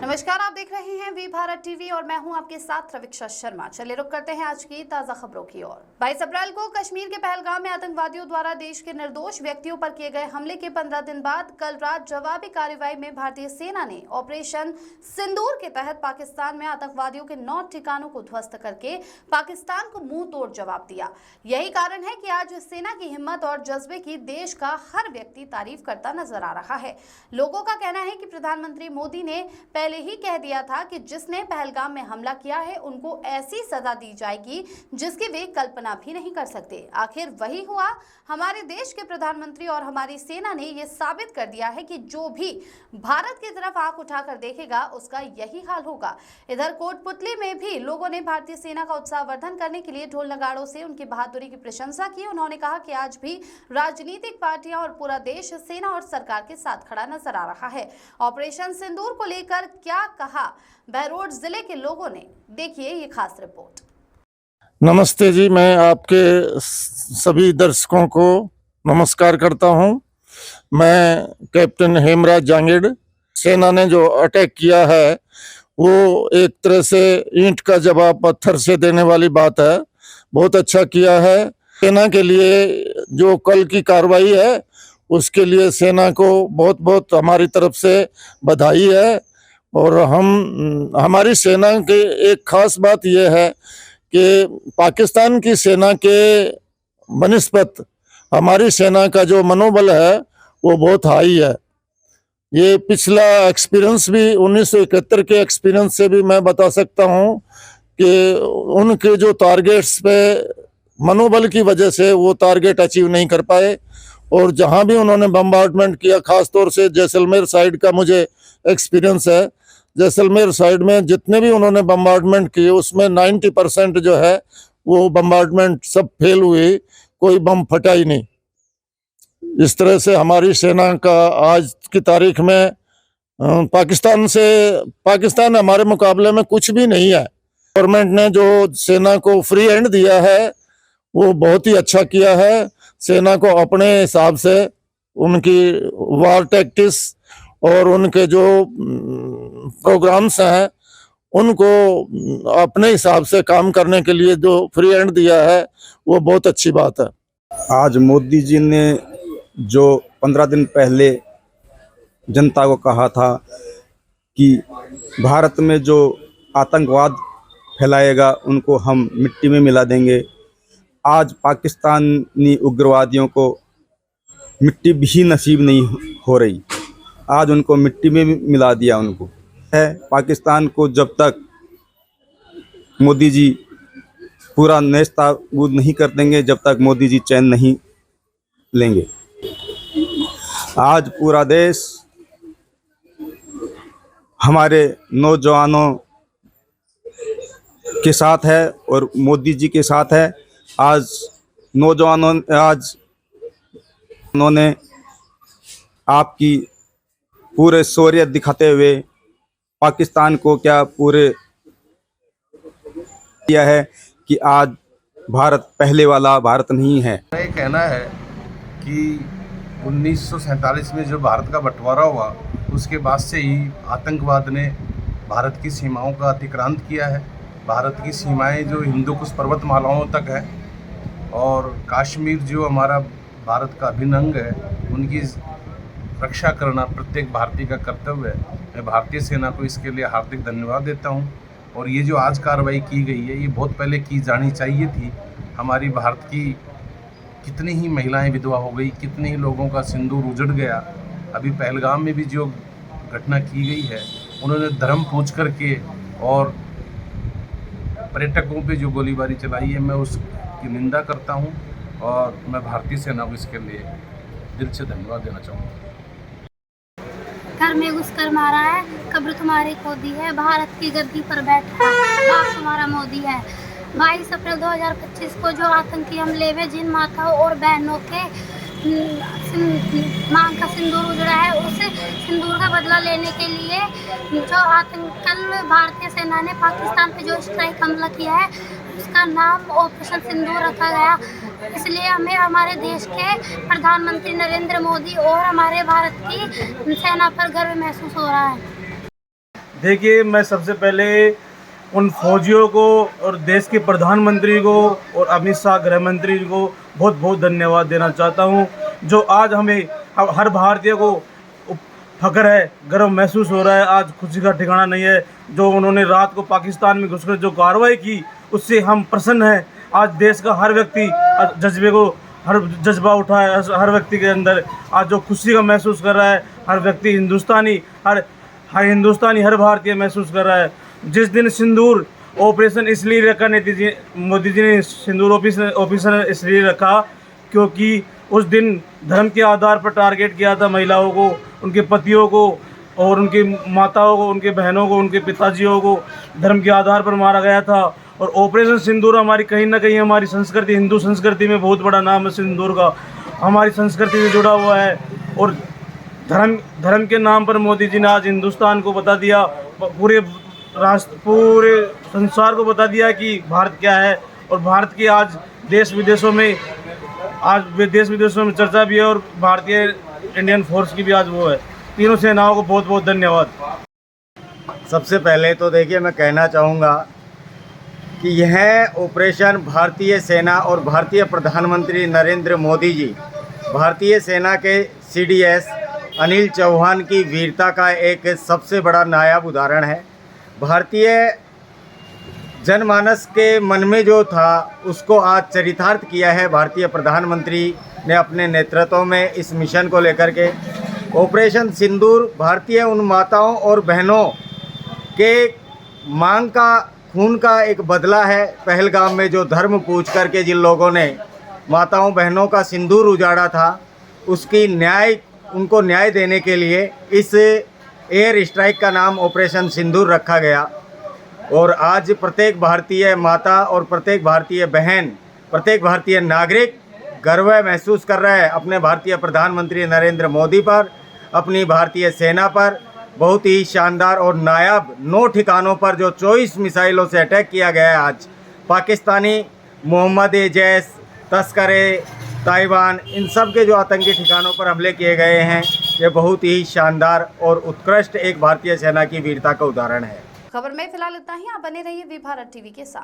नमस्कार, आप देख रहे हैं वी भारत टीवी और मैं हूं आपके साथ रविक्षा शर्मा। चलिए रुक करते हैं आज की ताजा खबरों की ओर। 22 अप्रैल को कश्मीर के पहलगाम में आतंकवादियों द्वारा देश के निर्दोष व्यक्तियों पर किए गए हमले के 15 दिन बाद कल रात जवाबी कार्रवाई में भारतीय सेना ने ऑपरेशन सिंदूर के तहत पाकिस्तान में आतंकवादियों के 9 ठिकानों को ध्वस्त करके पाकिस्तान को मुंह तोड़ जवाब दिया। यही कारण है कि आज सेना की हिम्मत और जज्बे की देश का हर व्यक्ति तारीफ करता नजर आ रहा है। लोगों का कहना है कि प्रधानमंत्री मोदी ने पहले ही कह दिया था कि जिसने पहलगाम में हमला किया है उनको ऐसी सजा दी जाएगी जिसकी वे कल्पना भी नहीं कर सकते। आखिर वही हुआ। हमारे देश के प्रधानमंत्री और हमारी सेना ने यह साबित कर दिया है कि जो भी भारत की तरफ आंख उठाकर देखेगा उसका यही हाल होगा। इधर कोटपुतली में भी लोगों ने भारतीय सेना का उत्साहवर्धन करने के लिए ढोल नगाड़ों से उनकी बहादुरी की प्रशंसा की। उन्होंने कहा कि आज भी राजनीतिक पार्टियां और पूरा देश सेना और सरकार के साथ खड़ा नजर आ रहा है। ऑपरेशन सिंदूर को लेकर क्या कहा बहरोड जिले के लोगों ने, देखिए ये खास रिपोर्ट। नमस्ते जी, मैं आपके सभी दर्शकों को नमस्कार करता हूं। मैं कैप्टन हेमराज जांगीड़। सेना ने जो अटैक किया है वो एक तरह से ईंट का जवाब पत्थर से देने वाली बात है। बहुत अच्छा किया है। सेना के लिए जो कल की कार्रवाई है उसके लिए सेना को बहुत बहुत हमारी तरफ से बधाई है। और हमारी सेना की एक खास बात यह है कि पाकिस्तान की सेना के बनिस्बत हमारी सेना का जो मनोबल है वो बहुत हाई है। ये पिछला एक्सपीरियंस भी 1971 के एक्सपीरियंस से भी मैं बता सकता हूँ कि उनके जो टारगेट्स पे मनोबल की वजह से वो टारगेट अचीव नहीं कर पाए। और जहाँ भी उन्होंने बम्बार्डमेंट किया, खास तौर से जैसलमेर साइड का मुझे एक्सपीरियंस है। जैसलमेर साइड में जितने भी उन्होंने बम्बार्डमेंट किए उसमें 90% जो है वो बम्बार्डमेंट सब फेल हुई, कोई बम फटा ही नहीं। इस तरह से हमारी सेना का आज की तारीख में पाकिस्तान हमारे मुकाबले में कुछ भी नहीं है। गवर्नमेंट ने जो सेना को फ्री हैंड दिया है वो बहुत ही अच्छा किया है। सेना को अपने हिसाब से उनकी वार टैक्टिक्स और उनके जो प्रोग्राम्स हैं उनको अपने हिसाब से काम करने के लिए जो फ्री हैंड दिया है वो बहुत अच्छी बात है। आज मोदी जी ने जो 15 दिन पहले जनता को कहा था कि भारत में जो आतंकवाद फैलाएगा उनको हम मिट्टी में मिला देंगे, आज पाकिस्तानी उग्रवादियों को मिट्टी भी नसीब नहीं हो रही। आज उनको मिट्टी में मिला दिया उनको है। पाकिस्तान को जब तक मोदी जी पूरा नेस्तनाबूद नहीं कर देंगे, जब तक मोदी जी चैन नहीं लेंगे। आज पूरा देश हमारे नौजवानों के साथ है और मोदी जी के साथ है। आज उन्होंने आपकी पूरे शौर्य दिखाते हुए पाकिस्तान को क्या पूरे किया है कि आज भारत पहले वाला भारत नहीं है। ये कहना है कि 1947 में जो भारत का बंटवारा हुआ उसके बाद से ही आतंकवाद ने भारत की सीमाओं का अतिक्रांत किया है। भारत की सीमाएं जो हिंदू कुश पर्वतमालाओं तक है और कश्मीर जो हमारा भारत का अभिन्न अंग है उनकी रक्षा करना प्रत्येक भारतीय का कर्तव्य है। मैं भारतीय सेना को इसके लिए हार्दिक धन्यवाद देता हूं। और ये जो आज कार्रवाई की गई है ये बहुत पहले की जानी चाहिए थी। हमारी भारत की कितनी ही महिलाएं विधवा हो गई, कितने ही लोगों का सिंदूर उजड़ गया। अभी पहलगाम में भी जो घटना की गई है उन्होंने धर्म पूछ करके और पर्यटकों पे जो गोलीबारी चलाई है मैं उसकी निंदा करता हूं और मैं भारतीय सेना को इसके लिए दिल से धन्यवाद देना चाहूँगा। घर में घुसकर मारा है, कब्र तुम्हारी खोदी है, भारत की गद्दी पर बैठा बाप तुम्हारा मोदी है। 22 अप्रैल 2025 को जो आतंकी हमले में जिन माताओं और बहनों के मांग का सिंदूर उजड़ा है उस सिंदूर का बदला लेने के लिए जो कल भारतीय सेना ने पाकिस्तान पे जो स्ट्राइक हमला किया है उसका नाम ऑपरेशन सिंदूर रखा गया। इसलिए हमें हमारे देश के प्रधानमंत्री नरेंद्र मोदी और हमारे भारत की सेना पर गर्व महसूस हो रहा है। देखिए, मैं सबसे पहले उन फौजियों को और देश के प्रधानमंत्री को और अमित शाह गृह मंत्री को बहुत बहुत धन्यवाद देना चाहता हूं, जो आज हमें हर भारतीय को फख्र है, गर्व महसूस हो रहा है। आज खुशी का ठिकाना नहीं है। जो उन्होंने रात को पाकिस्तान में घुसकर जो कार्रवाई की, उससे हम प्रसन्न हैं। आज देश का हर व्यक्ति हर जज्बा उठा है, हर व्यक्ति के अंदर आज जो खुशी का महसूस कर रहा है। हर व्यक्ति हिंदुस्तानी हर भारतीय महसूस कर रहा है। जिस दिन सिंदूर ऑपरेशन इसलिए रखा मोदी जी ने सिंदूर ऑपरेशन इसलिए रखा क्योंकि उस दिन धर्म के आधार पर टारगेट किया था महिलाओं को, उनके पतियों को और उनकी माताओं को, उनके बहनों को, उनके पिताजियों को धर्म के आधार पर मारा गया था। और ऑपरेशन सिंदूर हमारी कहीं ना कहीं हमारी संस्कृति, हिंदू संस्कृति में बहुत बड़ा नाम है सिंदूर का, हमारी संस्कृति से जुड़ा हुआ है। और धर्म के नाम पर मोदी जी ने आज हिंदुस्तान को बता दिया, पूरे संसार को बता दिया कि भारत क्या है। और भारत की आज देश विदेशों में चर्चा भी है और भारतीय इंडियन फोर्स की भी आज वो है। तीनों सेनाओं को बहुत बहुत धन्यवाद। सबसे पहले तो देखिए, मैं कहना चाहूँगा कि यह ऑपरेशन भारतीय सेना और भारतीय प्रधानमंत्री नरेंद्र मोदी जी, भारतीय सेना के CDS अनिल चौहान की वीरता का एक सबसे बड़ा नायाब उदाहरण है। भारतीय जनमानस के मन में जो था उसको आज चरितार्थ किया है भारतीय प्रधानमंत्री ने अपने नेतृत्व में इस मिशन को लेकर के। ऑपरेशन सिंदूर भारतीय उन माताओं और बहनों के मांग का, खून का एक बदला है। पहलगाम में जो धर्म पूछ करके जिन लोगों ने माताओं बहनों का सिंदूर उजाड़ा था, उनको न्याय देने के लिए इस एयर स्ट्राइक का नाम ऑपरेशन सिंदूर रखा गया। और आज प्रत्येक भारतीय माता और प्रत्येक भारतीय बहन, प्रत्येक भारतीय नागरिक गर्व महसूस कर रहा है अपने भारतीय प्रधानमंत्री नरेंद्र मोदी पर, अपनी भारतीय सेना पर। बहुत ही शानदार और नायाब 9 ठिकानों पर जो 24 मिसाइलों से अटैक किया गया है आज, पाकिस्तानी मोहम्मद-ए-जैश, तस्करे ताइवान, इन सब के जो आतंकी ठिकानों पर हमले किए गए हैं, ये बहुत ही शानदार और उत्कृष्ट एक भारतीय सेना की वीरता का उदाहरण है। खबर में फिलहाल इतना ही। आप बने रहिए वी भारत टीवी के साथ।